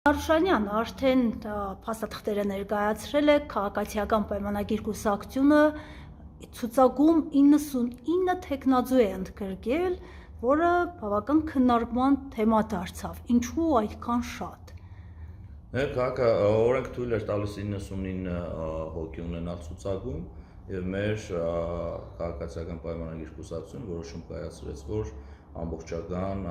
Արուշանյան արդեն փաստաթղթերը ներկայացրել է քաղաքացիական պայմանագիր կուսակցությունը ցուցակում 99 թեկնածու է ընդգրկել, որը բավական քննարկման թեմա դարձավ։ Ինչու այդքան շատ։ Օրենք թույլ էր տալիս 99 հոգի ունենալ ցուցակում եւ մեր քաղաքացիական պայմանագիր կուսակցությունը որոշում կայացրեց, որ ամբողջական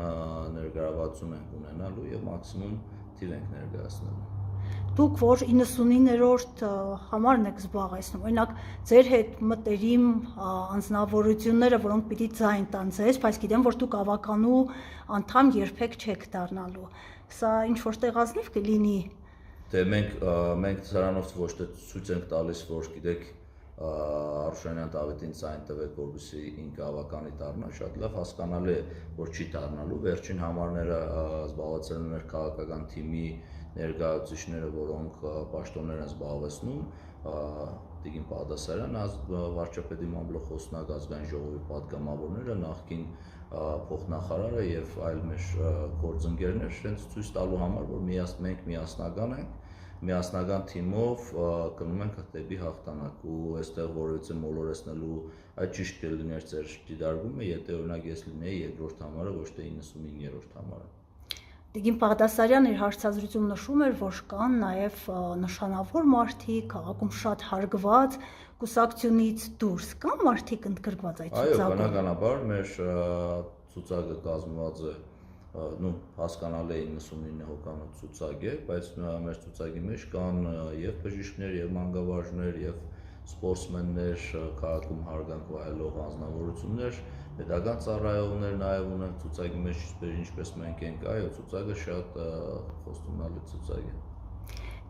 ներգրավվածություն ենք ունենալու եւ մաքսիմում թիվ ենք ներկայացնելու։ Դուք որ 99-րդ համարն եք զբաղեցնում, օրինակ ձեր հետ մտերիմ անձնավորությունները, որոնք պիտի ձայն տան ձեզ, բայց գիտեմ, որ դուք ավականու անդամ երբեք չեք դառնալու։ Սա ինչ որ տեղազնիվ կլինի։ Դե մենք սրանով ոչ թե ցույց ենք տալիս, որ գիտեք Արուշանյան Դավիթին ցայն տվեք, որպեսզի ինքը ավականի դառնա, շատ լավ հասկանալի է, որ չի դառնալու։ Վերջին համարները զբաղեցրել են մեր քաղաքական թիմի ներկայացուցիչները, որոնք պաշտոններ են զբաղեցնում, Տիգին Բաղդասարյան, վարչապետի մամլոխոսնակ, ազգային ժողովի պատգամավորները, նախկին փոխնախարարը եւ այլ մեր գործընկերներ, հենց ցույց տալու համար, որ մենք միասնական ենք, միասնական թիմով գնում ենք դեպի հաղթանակ ու այստեղ որևիցե մոլորեցնելու այդ ճիշտ կլիներ ձեր դիտարկումը, եթե օրինակ ես լինեի երկրորդ համարը, ոչ թե 99-րդ համարը։ Տիգին Բաղդասարյանը իր հարցազրույցում նշում էր, որ կան նաև նշանավոր մարդիկ, քաղաքում շատ հարգված, կուսակցությունից դուրս կան մարդիկ ընդգրկված այդ ցուցակում։ Այո, բնականաբար մեր ցուցակը կազմված է հասկանալի է 99 հոգանոց ցուցակ է, բայց մեր ցուցակի մեջ կան եւ բժիշկներ, եւ մանկավարժներ, եւ սպորտսմեններ, քաղաքում հարգանք վայելող անձնավորություններ, պետական ծառայողներ նաեւ ունեն ցուցակի մեջ, ինչպես մենք ենք, այո, ցուցակը շատ խոստումնալի ցուցակ է։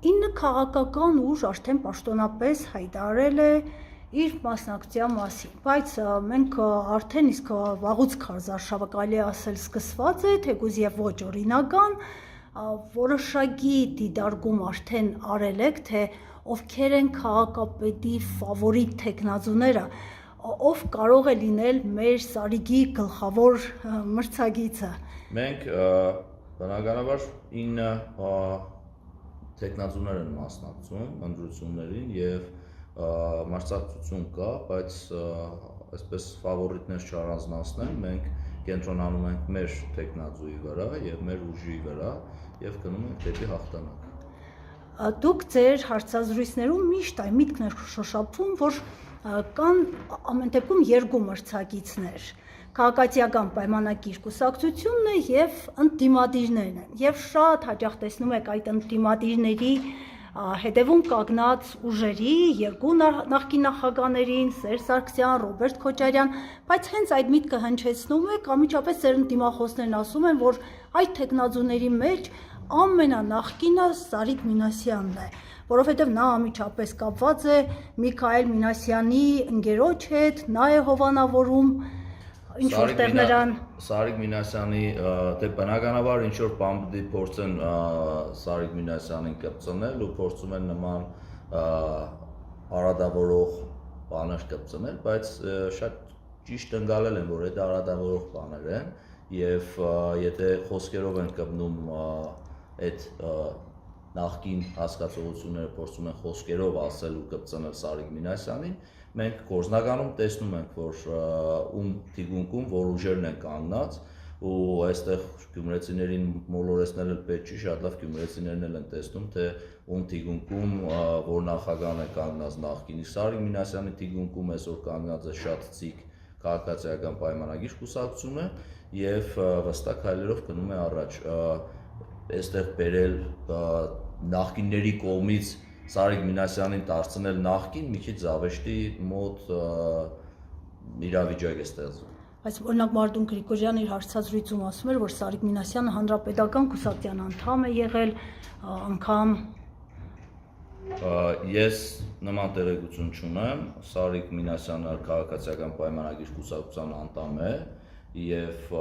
9 քաղաքական ուժ արդեն պաշտոնապես հայտարարել է իր մասնակցության մասին, բայց մենք արդեն իսկ վաղուց քարզարշավը կարելի է ասել սկսված է, թեկուզ եւ ոչ օրինական, որոշակի դիտարկում արդեն արել եք, թե ովքեր են քաղաքապետի ֆավորիտ թեկնածուները, ով կարող է լինել մեր Սարիգի գլխավոր մրցակիցը։ Մենք բնականաբար 9 թեկնածուներ են մասնակցում ընտրություններին եւ մրցակցություն կա, բայց այսպես ֆավորիտներ չառանձնացնեմ, մենք կենտրոնանում ենք մեր թեկնածուի վրա եւ մեր ուժի վրա եւ գնում ենք դեպի հաղթանակ։ Դուք ձեր հարցազրույցներում միշտ այն միտքն եք շոշափում, որ կան ամեն դեպքում երկու մրցակիցներ, քաղաքացիական պայմանագիր կուսակցությունն է եւ ընդդիմադիրներն են, եւ շատ հաճախ տեսնում եք այդ ընդդիմադիրների հետևում կանգնած ուժերի, երկու նախկին նախագահներին, Սերժ Սարգսյան, Ռոբերտ Քոչարյան, բայց հենց այդ միտքը հնչեցնում եք, անմիջապես ձեր ընդդիմախոսներն ասում են, որ այդ թեկնածուների մեջ ամենանախկինը Սարիգ Մինասյանն է, որովհետև նա անմիջապես կապված է Միքայել Մինասյանի ընկերոջ հետ, նա է հովանավորում ինչ որտեղ նրան Սարիգ Մինասյանի դե բնականաբար ինչ որ բան պիտի փորձեն Սարիգ Մինասյանին կպցնել ու փորձում են նման արադավորող բաներ կպցնել, բայց շատ ճիշտ ընկալել են, որ այդ արադավորող բաներ են եւ եթե խոսքերով են կպնում այդ նախկին հասկացողությունները փորձում են խոսքերով ասել ու կպցնել Սարիգ Մինասյանին, մենք գործնականում տեսնում ենք, որ ում թիկունքում որ ուժերն են կանգնած ու այստեղ գյումրեցիներին մոլորեցնել էլ պետք չի, շատ լավ գյումրեցիներն էլ են տեսնում, թե ում թիկունքում որ նախագահն է կանգնած նախկինի Սարիգ Մինասյանի թիկունքում այսօր կանգնած է շատ ցիկ քաղաքացիական պայմանագիր կուսակցությունը եւ վստահ քայլերով գնում է առաջ։ Այստեղ բերել նախկինների կողմից Սարիգ Մինասյանին դարձնել նախկին մի քիչ զավեշտի մոտ իրավիճակ է ստեղծում։ Բայց օրինակ Մարտուն Գրիգորյանը իր հարցազրույցում ասում էր, որ Սարիգ Մինասյանը հանրապետական կուսակցության անդամ է եղել, անգամ ես նման տեղեկություն չունեմ, Սարիգ Մինասյանը քաղաքացիական պայմանագիր կուսակցության անդամ է եւ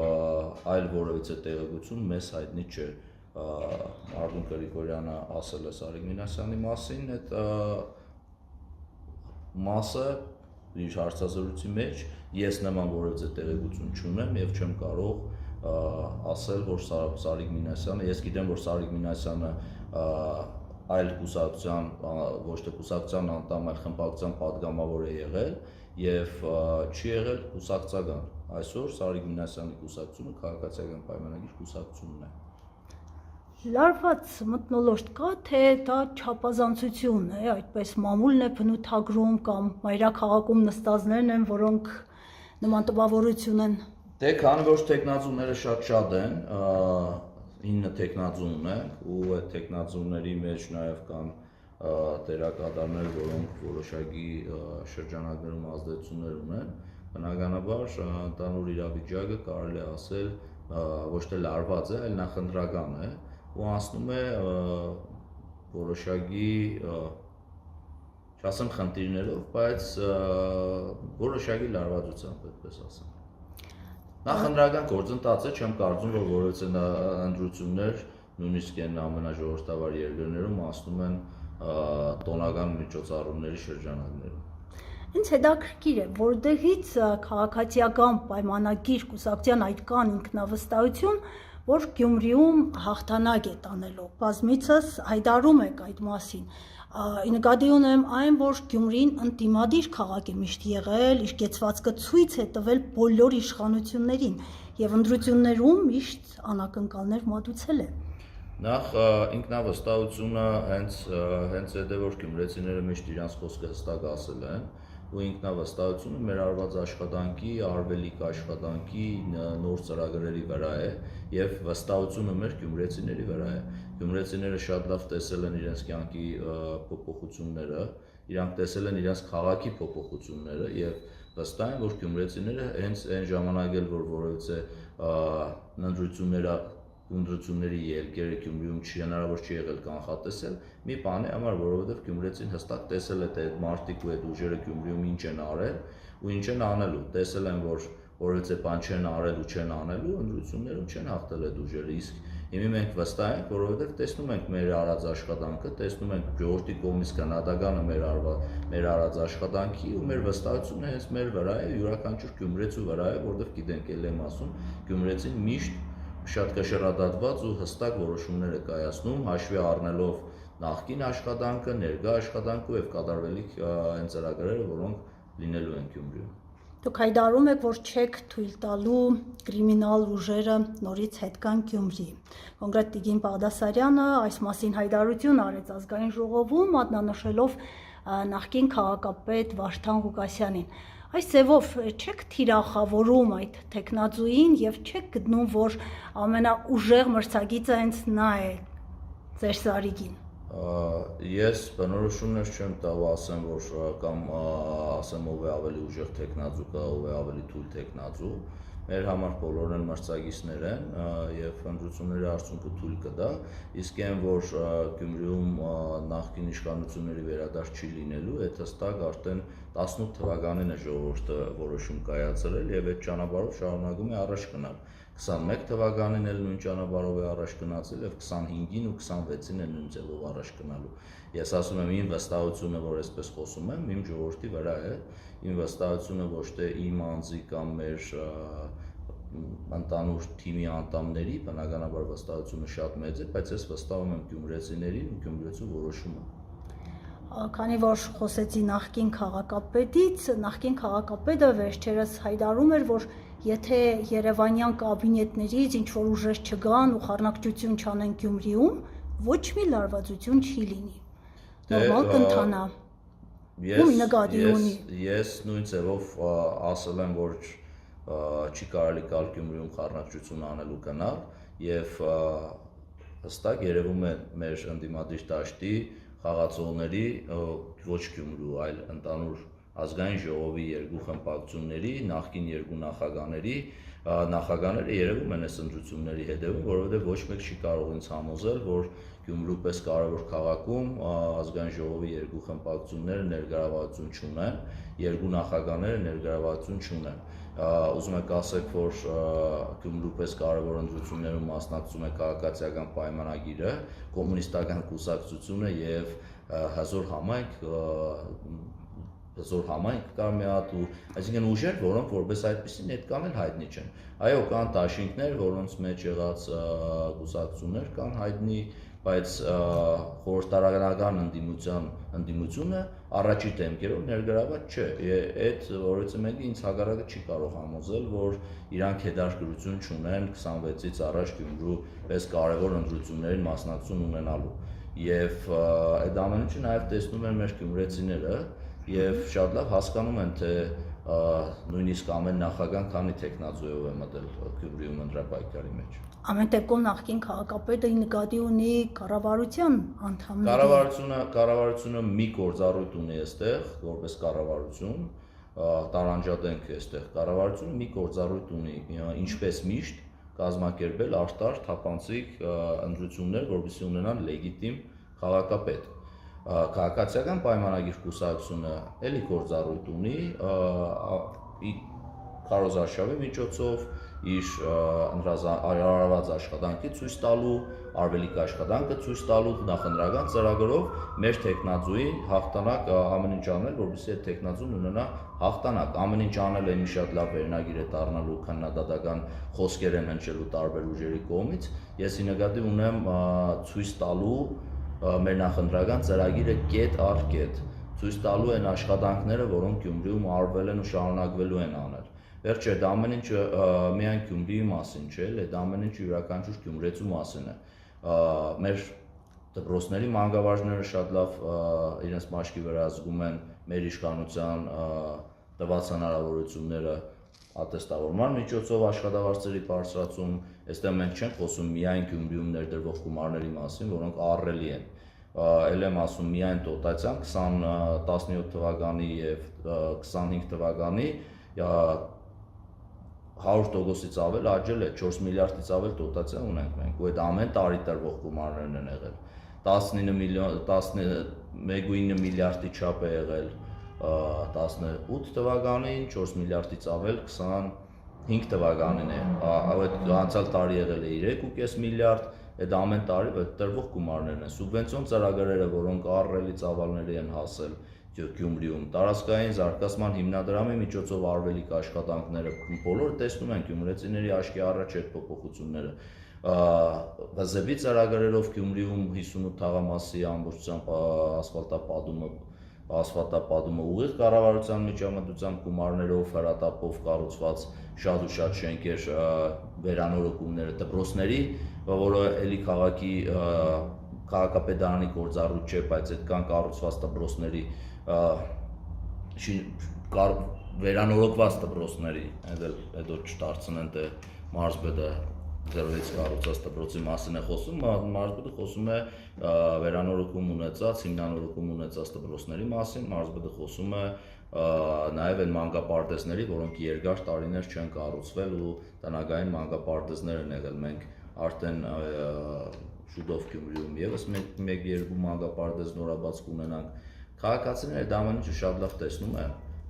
այլ որևիցե տեղեկություն մեզ հայտնի չէ։ Մարտուն Գրիգորյանը ասել է Սարիգ Մինասյանի մասին, այդ մասը իր հարցազրույցի մեջ ես նման որևիցե տեղեկություն չունեմ եւ չեմ կարող ասել, որ Սարիկ Մինասյանը, ես գիտեմ, որ Սարիկ Մինասյանը այլ կուսակցության, ոչ թե կուսակցության անդամ, այլ խմբակցության падգամավոր է եղել եւ չի եղել կուսակցական։ Այսօր Սարիկ Մինասյանի կուսակցությունը քաղաքացիական պայմանագիր կուսակցությունն է։ Լարված մթնոլորտ կա, թե դա չափազանցություն է, այդպես մամուլն է բնութագրում կամ մայրաքաղաքում նստածներն են, որոնք նման տպավորություն են։ Դե քանի որ տեխնազուները շատ են, 9 տեխնազու ունենք ու այդ տեխնազուների մեջ նաև կան դերակատարներ, որոնք որոշակի շրջանակներում ազդեցություններ ունեն, բնականաբար ընդհանուր իրավիճակը կարելի է ասել ոչ թե լարված է, այլ նախընտրական է ու անցնում է որոշակի չասեմ խնդիրներով, բայց որոշակի լարվածությամբ, այդպես ասեմ։ Նախընտրական գործընթաց է, չեմ կարծում, որ որովհետեւ ընտրություններ նույնիսկ այն ամենաժողովրդավար երկրներում անցնում են տոնական միջոցառումների շրջանակներում։ Ինձ հետաքրքիր է, որտեղից քաղաքացիական պայմանագիր կուսակցության այդ կան ինքնավստահություն, որ Գյումրիում հաղթանակ է տանելու։ Բազմիցս հայտարարում եք այդ մասին։ Նկատի ունեմ այն, որ Գյումրին ընդդիմադիր քաղաք է միշտ եղել, իր կեցվածքը ցույց է տվել բոլոր իշխանություններին եւ ընտրություններում միշտ անակնկալներ մատուցել է։ Նախ ինքնավստահությունը հենց այդ է, որ գյումրեցիները միշտ իրենց խոսքը հստակ ասել են ու ինքնավստահությունը մեր արված աշխատանքի, արվելիք աշխատանքի, նոր ծրագրերի վրա է եւ վստահությունը մեր գյումրեցիների վրա է։ Գյումրեցիները շատ լավ տեսել են իրենց կյանքի փոփոխությունները, իրանք տեսել են իրենց քաղաքի փոփոխությունները եւ վստահ են, որ գյումրեցիները հենց այն ժամանակ էլ որովհետեւ ընտրությունների ելքերը Գյումրիում հնարավոր չի եղել կանխատեսել, մի բանի համար, որովհետև գյումրեցին հստակ տեսել է թե այդ մարտիկ ու այդ ուժերը Գյումրիում ինչ են արել ու ինչ են անելու, տեսել են, որ որովհետև բան չեն արել ու չեն անելու, ընտրություններում չեն հաղթել այդ ուժերը, իսկ հիմա մենք վստահ ենք, որովհետև տեսնում ենք մեր արած աշխատանքը, տեսնում ենք ժողովրդի կողմից քննադատականը մեր արած աշխատանքի ու մեր վստահությունը հենց մեր վրա է, յուրաքանչյուր գյումրեցու վրա է, որովհետև գիտենք, ել եմ ասում, գյումրեցին միշտ շատ կշռադատված ու հստակ որոշումներ է կայացնում, հաշվի առնելով նախկին աշխատանքը, ներկա աշխատանքը եւ կատարվելիք այն ծրագրերը, որոնք լինելու են Գյումրիում։ Դուք հայտարարում եք, որ չեք թույլ տալու կրիմինալ ուժերը նորից հետ գան Գյումրի։ Կոնկրետ Տիգին Բաղդասարյանը այս մասին հայտարարություն արեց ազգային ժողովում, մատնանշելով նախկին քաղաքապետ Վարդան Ղուկասյանին։ Այս ձևով չեք թիրախավորում այդ տեխնազուին եւ չեք գտնում, որ ամենաուժեղ մրցակիցը հենց նա է ձեր Սարիգին։ Ես բնորոշումներ չեմ տալու ասեմ, որ կամ ասեմ ով է ավելի ուժեղ տեխնազու կա, ով է ավելի թույլ տեխնազու։ Մեր համար բոլորն են մրցակիցներ են եւ ընտրությունների արդյունքը թույլ կտա, իսկ այն որ Գյումրիում նախկին իշխանությունների վերադարձ չի լինելու, այդ հստակ արդեն 18 թվականին է ժողովուրդը որոշում կայացրել եւ այդ ճանապարհով շարունակում է առաջ գնալ։ 21 թվականին էլ նույն ճանապարհով է առաջ գնացել եւ 25-ին ու 26-ին է նույն ձևով առաջ գնալու։ Ես ասում եմ իմ վստահությունը, որ այսպես խոսում եմ, իմ ժողովրդի վրա է, իմ վստահությունը ոչ թե իմ անձի կամ մեր ընդանուր թիմի անդամների, բնականաբար վստահությունը շատ մեծ է, բայց ես վստահում եմ գյումրեցիներին ու գյումրեցու որոշումը։ Քանի որ խոսեցի նախկին քաղաքապետից, նախկին քաղաքապետը վերջերս հայտարարում էր, որ եթե Երևանյան կաբինետներից ինչ որ ուժեր չգան ու խառնակցություն չանեն Գյումրիում, ոչ մի լարվածություն չի լինի։ Նորմալ կընթանա։ Ես նույն ձևով ասել եմ, որ չի կարելի գալ Գյումրիում խառնակցություն անելու գնալ եւ հստակ երևում է մեր ընդդիմադիր դաշտի խաղացողների ոչ Գյումրու, այլ ընդանուր ազգային ժողովի երկու խմբակցությունների, նախկին երկու նախագահները երևում են այս ընտրությունների հետևում, որովհետև ոչ մեկ չի կարող ինձ համոզել, որ Գյումրու պես կարևոր քաղաքում ազգային ժողովի երկու խմբակցությունները ներգրավվածություն չունեն, երկու նախագահները ներգրավվածություն չունեն։ Ուզում եք ասեք, որ Գյումրու պես կարևոր ընտրություններում մասնակցում է քաղաքացիական պայմանագիրը, կոմունիստական կուսակցությունը եւ հազոր համայնք հզոր համայնք կար մի հատ ու այսինքն ուժեր, որոնք որպես այդպեսին այդքան էլ հայտնի չեն։ Այո, կան դաշինքներ, որոնց մեջ եղած կուսակցություններ կան հայտնի, բայց խորհրդարանական ընդդիմությունը առաջի դեմքերով ներգրաված չէ։ Այդ որից մեկը ինձ հակառակը չի կարող համոզել, որ իրանք հետաքրքրություն չունեն 26-ից առաջ Գյումրու պես կարևոր ընտրություններին մասնակցություն ունենալու։ Եվ այդ ամեն ինչը նաև տեսնում են մեր գյումրեցիները եւ շատ լավ հասկանում են, թե նույնիսկ ամեն նախագահ քանի տեխնազոյով է մտել Գյումրիում ընտրապայքարի մեջ։ Ամեն դեպքում նախկին քաղաքապետը նկատի ունի կառավարության անդամների։ Կառավարությունը մի գործառույթ ունի այստեղ, որպես կառավարություն, տարանջատենք այստեղ կառավարությունը մի գործառույթ ունի, ինչպես միշտ կազմակերպել արտար թափանցիկ ընտրություններ, որպեսզի ունենան լեգիտիմ քաղաքապետ։ Քաղաքացիական պայմանագիր կուսակցությունը էլի գործառույթ ունի քարոզարշավի միջոցով իր արարված աշխատանքի ցույց տալու, արվելիք աշխատանքը ցույց տալու նախընտրական ծրագրով մեր տեխնազոյի հաղթանակ ամեն ինչ անել, որպեսզի այդ տեխնազոն ունենա հաղթանակ։ Ամեն ինչ անել է մի շատ լավ վերնագիր է դառնալու քննադատական խոսքեր են հնչելու տարբեր ուժերի կողմից։ Ես ի նկատի ունեմ ցույց տալու մեր նախընտրական ծրագիրը կետ առ կետ, ցույց տալու են աշխատանքները, որոնք Գյումրիում արվել են ու շարունակվելու են անել։ Վերջը այդ ամեն ինչը միայն Գյումրիի մասին չէ, այդ ամեն ինչը յուրաքանչյուր գյումրեցու մասին է։ Մեր դպրոցների մանկավարժները շատ լավ իրենց մաշկի վրա զգում են մեր իշխանության տված հնարավորությունները ատեստավորման միջոցով աշխատավարձերի բարձրացում, այստեղ մենք չենք խոսում միայն Գյումրիում ներդրվող գումարների մասին, որոնք ահռելի են։ Էլ եմ ասում միայն դոտացիան 2017 թվականի եւ 25 թվականի 100%-ից ավել աճել է, 4 միլիարդից ավել դոտացիա ունենք մենք, ու այդ ամեն տարի տրվող գումարներն են եղել։ 11.9 միլիարդի չափ է եղել 18 թվականին, 4 միլիարդից ավել 25 թվականին է, անցյալ տարի եղել է 3.5 միլիարդ, այդ ամեն տարի տրվող գումարներն են, սուբվենցիոն ծրագրերը, որոնք ահռելի ծավալների են հասել Գյումրիում, տարածքային զարգացման հիմնադրամի միջոցով արվելիք աշխատանքները, բոլորը տեսնում են գյումրեցիների աչքի առաջ այդ փոփոխությունները։ ՎԶԲ ծրագրերով Գյումրիում 58 թաղամասի ամբողջությամբ ասֆալտապատումը ուղիղ կառավարության միջամտությամբ գումարներով հրատապով կառուցված շատ ու շատ շենքեր, վերանորոգումները, դպրոցների, որը էլի քաղաքի քաղաքապետարանի գործառույթ չէ, բայց այդքան կառուցված դպրոցների վերանորոգված դպրոցների, հետո չդարձնեն թե մարզպետը ձեռից կառուցած դպրոցի մասին է խոսում, մարզպետը խոսում է վերանորոգում ունեցած, հիմնանորոգում ունեցած դպրոցների մասին, մարզպետը խոսում է նաև այն մանկապարտեզների, որոնք երկար տարիներ չեն կառուցվել ու տնային մանկապարտեզներ են եղել։ Մենք արդեն շուտով Գյումրիում եւս մեկ-երկու մանկապարտեզ նորաբաց կունենանք։ Քաղաքացիները դա ամեն ինչը շատ լավ տեսնում են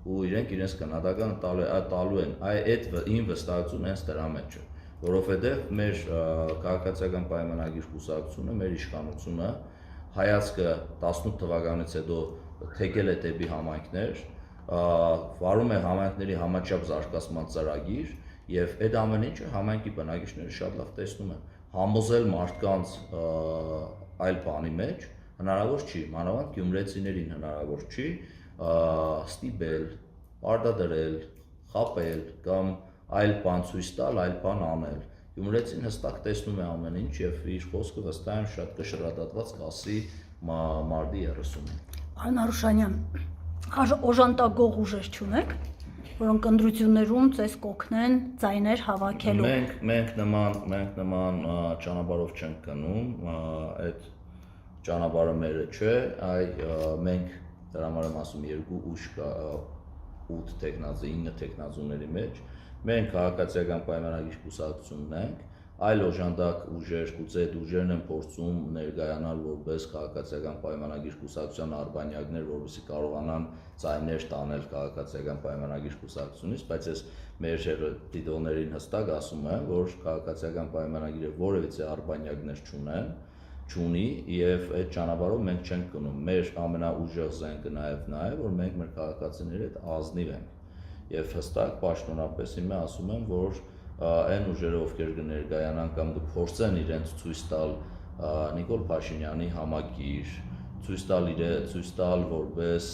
ու իրենց քննադատական տալու են, այդ իմ վստահությունն հենց դրա մեջ է, որովհետև մեր քաղաքացիական պայմանագիր կուսակցությունը, մեր իշխանությունը հայացքը 18 թվականից հետո թեքել է դեպի համայնքներ, վարում է համայնքների համաչափ զարգացման ծրագիր եւ այդ ամեն ինչը համայնքի բնակիչները շատ լավ տեսնում են։ Համոզել մարդկանց այլ բանի մեջ հնարավոր չի, մանավանդ գյումրեցիներին հնարավոր չի ստիպել, պարտադրել, խաբել կամ այլ բան ցույց տալ, այլ բան անել։ Գյումրեցին հստակ տեսնում է ամեն ինչ եւ իր խոսքը վստահ եմ շատ կշռադատված կասի մարտի 30-ին։ Պարոն Արուշանյան, օժանդակող ուժեր չունեք, որոնք ընտրություններում ցես կօգնեն ձայներ հավաքելու։ Մենք նման ճանապարհով չենք գնում, այդ ճանապարհը մերը չէ, մենք դրա համար եմ ասում 2 ուժ կա 8 տեխնազո 9 տեխնազոների մեջ, մենք քաղաքացիական պայմանագիր կուսակցությունն ենք, այլ օժանդակ ուժեր, գուցե այդ ուժերն են փորձում ներկայանալ որպես քաղաքացիական պայմանագիր կուսակցության արբանյակներ, որովհետեւ կարողանան ձայներ տանել քաղաքացիական պայմանագիր կուսակցությունից, բայց ես մեր դիտողներին հստակ ասում եմ, որ քաղաքացիական պայմանագիրը որևիցե արբանյակներ չունեն, չունի եւ այդ ճանապարհով մենք չենք գնում։ Մեր ամենաուժեղ զենքը նաեւ որ մենք մեր քաղաքացիների հետ ազնիվ ենք եւ հստակ պաշտոնապես հիմա ասում եմ, որ այն ուժերը, ովքեր կներկայանան կամ կփորձեն իրենց ցույց տալ Նիկոլ Փաշինյանի համակիր, ցույց տալ որպես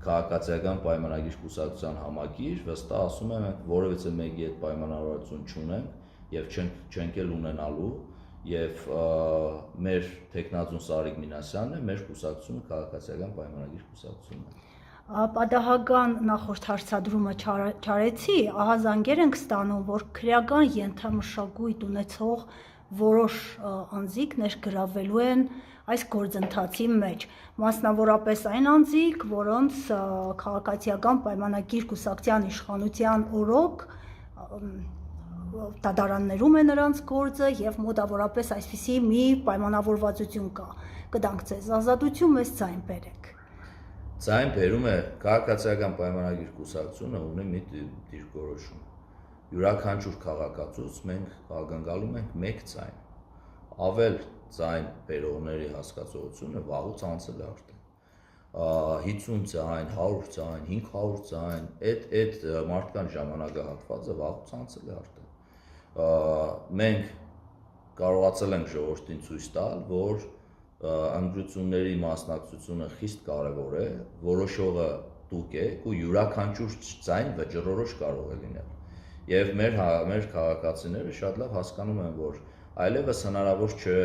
քաղաքացիական պայմանագիր կուսակցության համակիր, վստահ ասում եմ, մենք որևէ մեկի հետ պայմանավորվածություն չունենք եւ չենք էլ ունենալու եւ մեր տեխնազուն Սարիկ Մինասյանն է, մեր կուսակցությունը քաղաքացիական պայմանագիր կուսակցությունն է։ Պատահական նախորդ հարցադրումը չարեցի, ահա զանգեր ենք ստանում, որ քրեական ենթամշակույթ ունեցող որոշ անձիկ ներգրավվելու են այս գործընթացի մեջ, մասնավորապես այն անձիկ, որոնց քաղաքացիական պայմանագիր կուսակցության իշխանության օրոք դատարաններում է նրանց գործը եւ մոտավորապես այսպիսի մի պայմանավորվածություն կա։ Կդանք ձեզ ազատություն, մեզ ձայն բերեք։ Ձայն բերում է քաղաքացիական պայմանագիր կուսակցությունը ունի մի դիրքորոշում։ Յուրաքանչյուր քաղաքացուց մենք ակնկալում ենք մեկ ձայն։ Ավել ձայն բերողների հասկացողությունը վաղուց անցել է արդեն։ 50 ձայն, 100 ձայն, 500 ձայն, այդ մարդկան ժամանակահատվածը վաղուց անցել է արդեն։ Մենք կարողացել ենք ժողովրդին ցույց տալ, որ ընտրությունների մասնակցությունը խիստ կարևոր է, որոշողը դուք եք ու յուրաքանչյուր ձայն վճռորոշ կարող է լինել։ Եվ մեր քաղաքացիները շատ լավ հասկանում են, որ այլևս հնարավոր չէ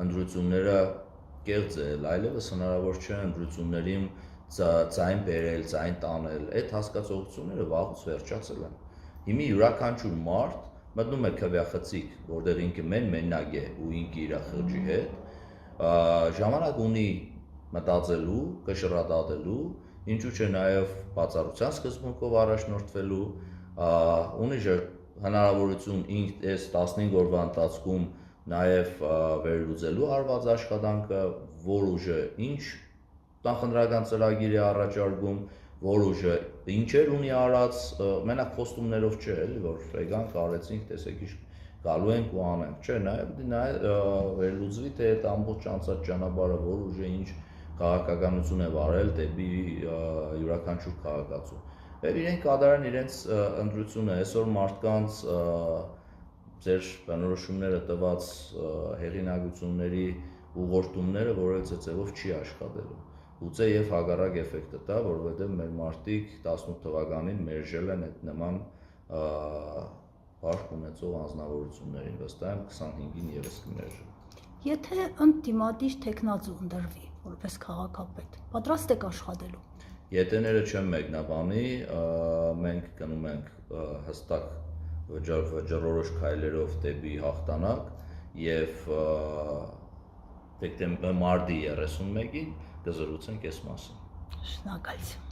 ընտրությունները կեղծել, այլևս հնարավոր չէ ընտրություններին ձայն բերել, ձայն տանել, այդ հասկացողությունները վաղուց վերջացել են։ Հիմա յուրաքանչյուր մարդ մտնում է քվեախցիկ, որտեղ ինքը մենակ է ու ինքը իր խղճի հետ, ժամանակ ունի մտածելու, կշռադատելու, ինչու՞ չէ նաև բացառության սկզբունքով առաջնորդվելու, ունի հնարավորություն ինքը այս 15 օրվա ընթացքում նաև վերլուծելու արված աշխատանքը, որ ուժը ինչ նախընտրական ծրագիր է առաջարկում, որ ուժը ինչեր ունի արած, մենակ խոստումներով չէ, էլի, որ եկանք, արեցինք, տեսեք ինչ գալու ենք ու անենք, չէ, նաև վերլուծվի, թե այդ ամբողջ անցած ճանապարհը որ ուժը ինչ քաղաքականություն է վարել դեպի յուրաքանչյուր քաղաքացու։ Եվ իրենք կատարեն իրենց ընտրությունը, այսօր մարդկանց ձեր բնորոշումները տված հեղինակությունների ուղղորդումները որևէ ձևով չի աշխատելու։ Գուցե եւ հակառակ էֆեկտը տա, որովհետեւ մեր մարդիկ 18 թվականին մերժել են այդ նման բարդ ունեցող անձնավորություններին, վստահ եմ 25-ին եւս կմերժեն։ Եթե ընդդիմադիր տեխնազու ընտրվի որպես քաղաքապետ, պատրաստ եք աշխատելու։ Ետեները չեմ մեկնաբանի, մենք գնում ենք հստակ վճռորոշ քայլերով դեպի հաղթանակ եւ մարտի 31-ին կզրուցենք այս մասին։ Շնորհակալություն։